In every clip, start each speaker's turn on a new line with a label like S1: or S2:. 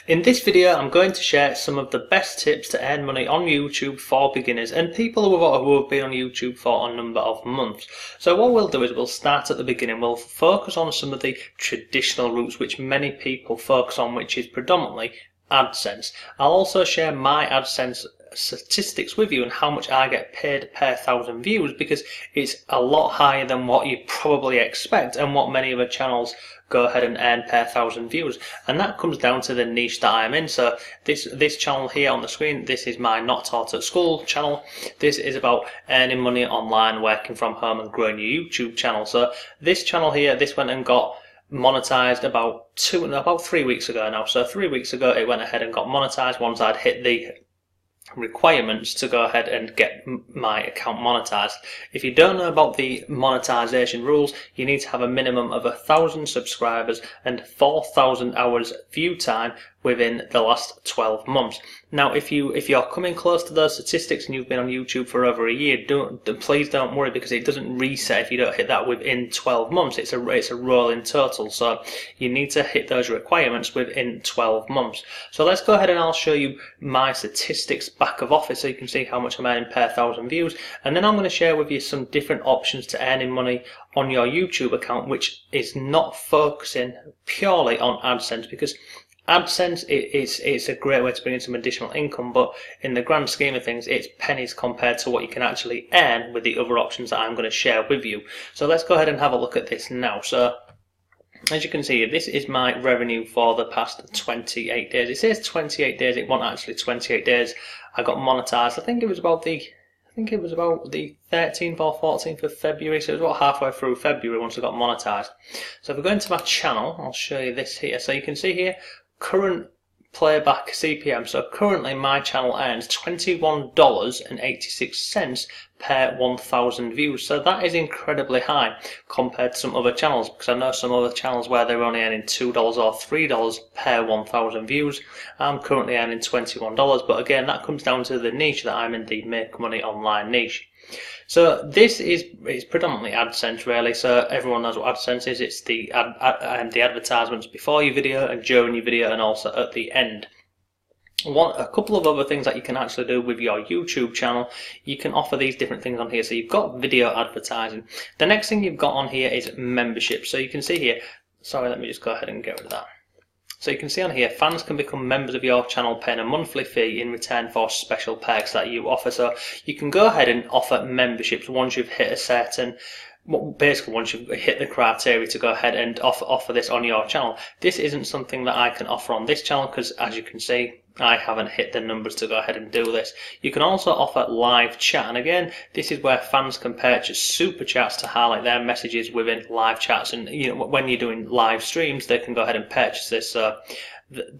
S1: In this video, I'm going to share some of the best tips to earn money on YouTube for beginners and people who have been on YouTube for a number of months. So what we'll do is we'll start at the beginning. We'll focus on some of the traditional routes which many people focus on, which is predominantly AdSense. I'll also share my AdSense statistics with you and how much I get paid per 1,000 views, because it's a lot higher than what you probably expect and what many other channels go ahead and earn per 1,000 views, and that comes down to the niche that I'm in. So this channel here on the screen, this is my Not Taught at School channel. This is about earning money online, working from home and growing your YouTube channel. So this channel here, this went and got monetized about 3 weeks ago now. So 3 weeks ago it went ahead and got monetized once I'd hit the requirements to go ahead and get my account monetized. If you don't know about the monetization rules, you need to have a minimum of 1,000 subscribers and 4,000 hours view time within the last 12 months. Now, if you're coming close to those statistics and you've been on YouTube for over a year, please don't worry, because it doesn't reset if you don't hit that within 12 months. It's a rolling total, so you need to hit those requirements within 12 months. So let's go ahead and I'll show you my statistics back of office so you can see how much I'm earning per 1,000 views, and then I'm going to share with you some different options to earning money on your YouTube account, which is not focusing purely on AdSense, because AdSense it's a great way to bring in some additional income, but in the grand scheme of things, it's pennies compared to what you can actually earn with the other options that I'm going to share with you. So let's go ahead and have a look at this now. So as you can see, this is my revenue for the past 28 days. It says 28 days, it wasn't actually 28 days. I got monetized, I think it was about the 13th or 14th of February, so it was about halfway through February once I got monetized. So if we go into my channel, I'll show you this here. So you can see here, current playback CPM. So currently my channel earns $21.86 per 1,000 views. So that is incredibly high compared to some other channels, because I know some other channels where they're only earning $2 or $3 per 1,000 views. I'm currently earning $21, but again, that comes down to the niche that I'm in, the make money online niche. So this is predominantly AdSense really. So everyone knows what AdSense is. It's the advertisements before your video and during your video and also at the end. A couple of other things that you can actually do with your YouTube channel, you can offer these different things on here. So you've got video advertising. The next thing you've got on here is membership. So you can see here, sorry, let me just go ahead and get rid of that. So you can see on here, fans can become members of your channel paying a monthly fee in return for special perks that you offer. So you can go ahead and offer memberships once you've hit a certain, basically once you've hit the criteria to go ahead and offer this on your channel. This isn't something that I can offer on this channel, because as you can see, I haven't hit the numbers to go ahead and do this. You can also offer live chat, and again, this is where fans can purchase super chats to highlight their messages within live chats. And you know, when you're doing live streams, they can go ahead and purchase this. So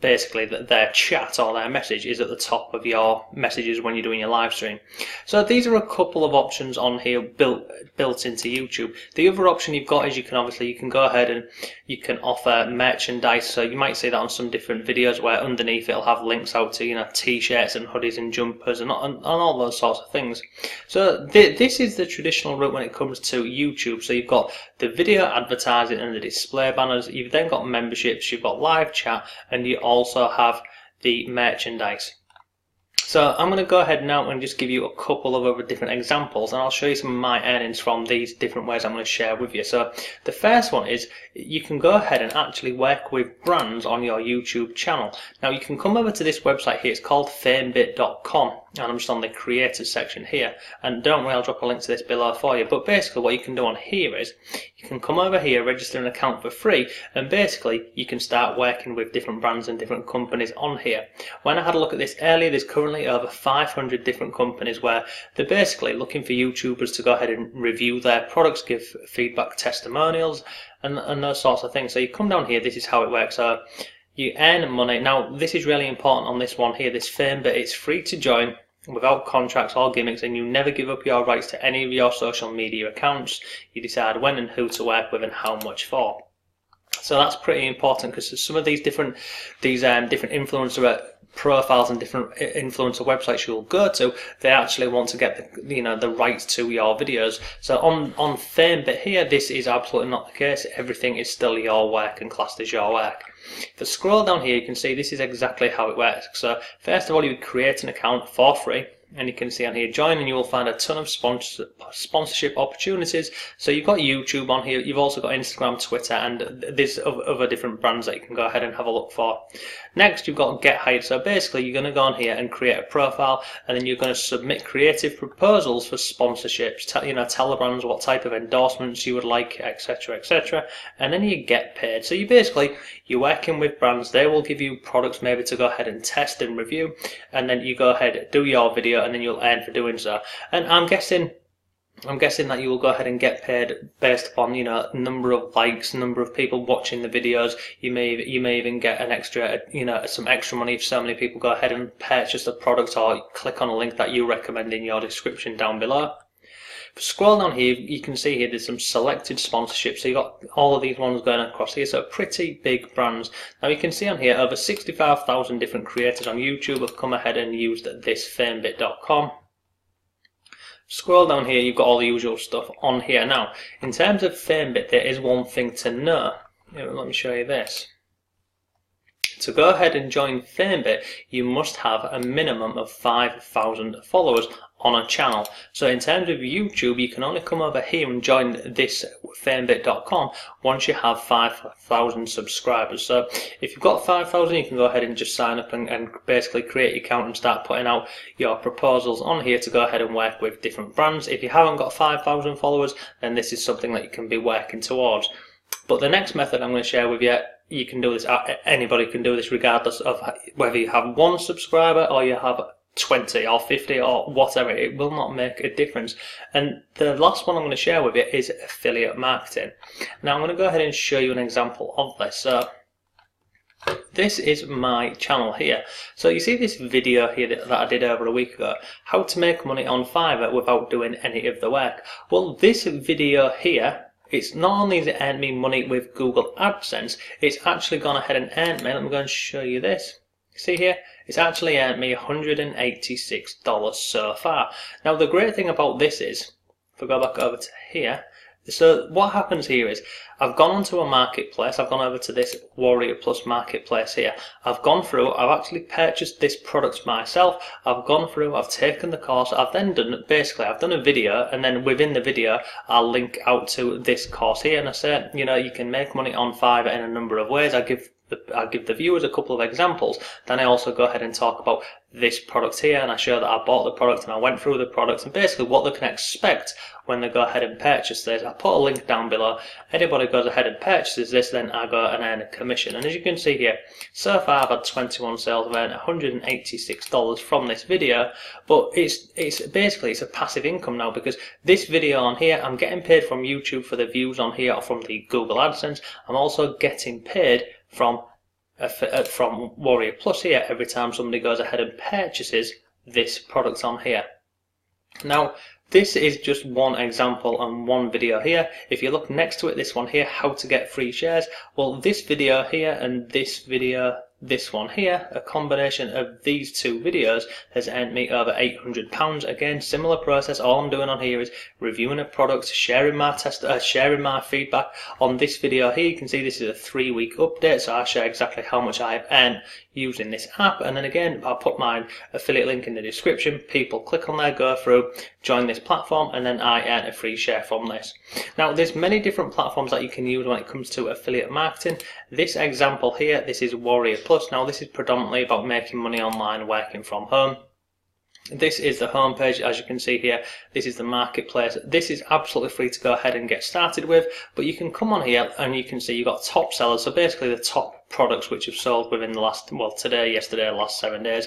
S1: basically, their chat or their message is at the top of your messages when you're doing your live stream. So these are a couple of options on here built into YouTube. The other option you've got is you can go ahead and you can offer merchandise. So you might see that on some different videos where underneath it'll have links out to, you know, t-shirts and hoodies and jumpers and all those sorts of things. So this is the traditional route when it comes to YouTube. So you've got the video advertising and the display banners. You've then got memberships. You've got live chat, and you also have the merchandise. So I'm going to go ahead now and just give you a couple of other different examples, and I'll show you some of my earnings from these different ways I'm going to share with you. So the first one is you can go ahead and actually work with brands on your YouTube channel. Now you can come over to this website here. It's called famebit.com, and I'm just on the creators section here, and don't worry, I'll drop a link to this below for you. But basically what you can do on here is you can come over here, register an account for free, and basically you can start working with different brands and different companies on here. When I had a look at this earlier, there's currently over 500 different companies where they're basically looking for YouTubers to go ahead and review their products, give feedback, testimonials, and those sorts of things. So you come down here, this is how it works. So you earn money. Now this is really important on this one here, this Fame, but it's free to join without contracts or gimmicks, and you never give up your rights to any of your social media accounts. You decide when and who to work with and how much for. So that's pretty important, because some of these different influencer profiles and different influencer websites you'll go to, they actually want to get the rights to your videos. So on Fame, but here this is absolutely not the case. Everything is still your work and classed as your work. If you scroll down here, you can see this is exactly how it works. So first of all, you would create an account for free, and you can see on here, join, and you will find a ton of sponsorship opportunities. So you've got YouTube on here, you've also got Instagram, Twitter, and there's other different brands that you can go ahead and have a look for. Next, you've got Get Hired. So basically, you're going to go on here and create a profile, and then you're going to submit creative proposals for sponsorships. Tell the brands what type of endorsements you would like, etc., etc., and then you get paid. So you're working with brands. They will give you products maybe to go ahead and test and review, and then you go ahead, do your video, and then you'll earn for doing so. And I'm guessing that you will go ahead and get paid based upon number of likes, number of people watching the videos. You may even get an extra some extra money if so many people go ahead and purchase the product or click on a link that you recommend in your description down below. Scroll down here, you can see here there's some selected sponsorships. So you've got all of these ones going across here, so pretty big brands. Now you can see on here over 65,000 different creators on YouTube have come ahead and used this famebit.com. Scroll down here, you've got all the usual stuff on here. Now, in terms of Famebit, there is one thing to know. Let me show you this. To go ahead and join Famebit, you must have a minimum of 5,000 followers on a channel. So in terms of YouTube, you can only come over here and join this famebit.com once you have 5,000 subscribers. So if you've got 5,000, you can go ahead and just sign up and basically create your account and start putting out your proposals on here to go ahead and work with different brands. If you haven't got 5,000 followers, then this is something that you can be working towards. But the next method I'm going to share with you, you can do this, anybody can do this regardless of whether you have 1 subscriber or you have 20 or 50 or whatever. It will not make a difference. And the last one I'm going to share with you is affiliate marketing. Now I'm going to go ahead and show you an example of this. So this is my channel here. So you see this video here that I did over a week ago, how to make money on Fiverr without doing any of the work. Well, this video here, it's not only has it earned me money with Google AdSense, it's actually gone ahead and earned me, let me go and show you this. See here, it's actually earned me $186 so far. Now the great thing about this is, if I go back over to here, so what happens here is, I've gone onto a marketplace, I've gone over to this Warrior Plus marketplace here, I've gone through, I've actually purchased this product myself, I've gone through, I've taken the course, I've then done, basically I've done a video, and then within the video I'll link out to this course here, and I say, you can make money on Fiverr in a number of ways. I'll give the viewers a couple of examples, then I also go ahead and talk about this product here, and I show that I bought the product and I went through the product and basically what they can expect when they go ahead and purchase this. I put a link down below. Anybody goes ahead and purchases this, then I go and earn a commission. And as you can see here, so far I've had 21 sales, I've earned $186 from this video, but it's basically a passive income now, because this video on here, I'm getting paid from YouTube for the views on here or from the Google AdSense. I'm also getting paid from Warrior Plus here every time somebody goes ahead and purchases this product on here. Now this is just one example and one video here. If you look next to it, this one here, how to get free shares, well this video here and this video, this one here, a combination of these two videos has earned me over £800. Again, similar process. All I'm doing on here is reviewing a product, sharing my feedback. On this video here, you can see this is a 3-week update, so I share exactly how much I have earned using this app. And then again, I'll put my affiliate link in the description. People click on there, go through, join this platform, and then I earn a free share from this. Now, there's many different platforms that you can use when it comes to affiliate marketing. This example here, this is Warrior Plus. Now this is predominantly about making money online working from home. This is the home page, as you can see here. This is the marketplace. This is absolutely free to go ahead and get started with, but you can come on here and you can see you've got top sellers, so basically the top products which have sold within the last, well, today, yesterday, last 7 days.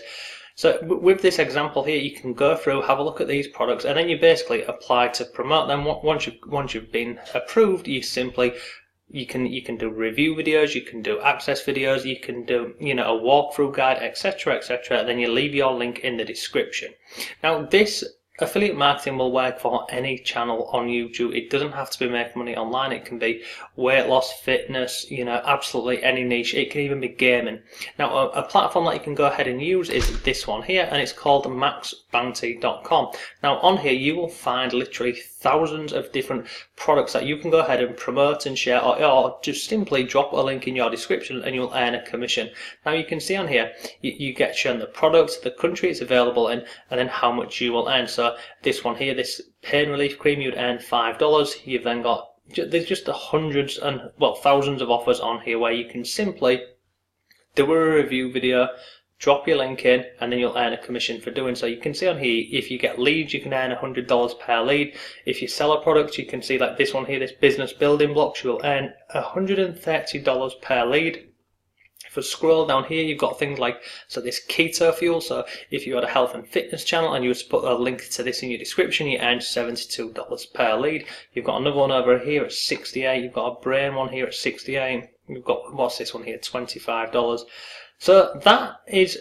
S1: So with this example here, you can go through, have a look at these products, and then you basically apply to promote them. Once you've been approved, you simply you can do review videos, you can do access videos, you can do a walkthrough guide, etc., etc. Then you leave your link in the description. Now this affiliate marketing will work for any channel on YouTube. It doesn't have to be make money online. It can be weight loss, fitness, absolutely any niche. It can even be gaming. Now, a platform that you can go ahead and use is this one here, and it's called maxbounty.com. Now, on here you will find literally thousands of different products that you can go ahead and promote and share, or just simply drop a link in your description and you'll earn a commission. Now, you can see on here you get shown the product, the country it's available in, and then how much you will earn. So this one here, this pain relief cream, you'd earn $5. You've then got, there's just hundreds and thousands of offers on here where you can simply do a review video, drop your link in, and then you'll earn a commission for doing so. You can see on here, if you get leads, you can earn $100 per lead. If you sell a product, you can see like this one here, this business building blocks, you'll earn $130 per lead. If we scroll down here, you've got things like, so this keto fuel. So if you had a health and fitness channel and you were to put a link to this in your description, you earn $72 per lead. You've got another one over here at 68. You've got a brain one here at 68. You've got, what's this one here, $25. So that is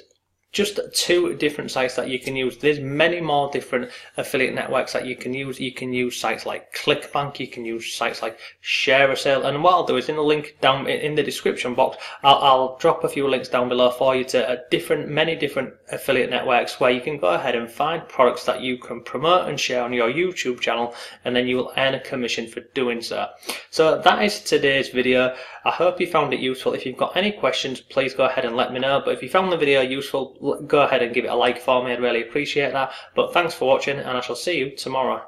S1: just 2 different sites that you can use. There's many more different affiliate networks that you can use. You can use sites like ClickBank, you can use sites like Share a Sale, and what I'll do is in the link down in the description box, I'll drop a few links down below for you to many different affiliate networks where you can go ahead and find products that you can promote and share on your YouTube channel, and then you will earn a commission for doing so. So that is today's video. I hope you found it useful. If you've got any questions, please go ahead and let me know. But if you found the video useful, go ahead and give it a like for me. I'd really appreciate that. But thanks for watching, and I shall see you tomorrow.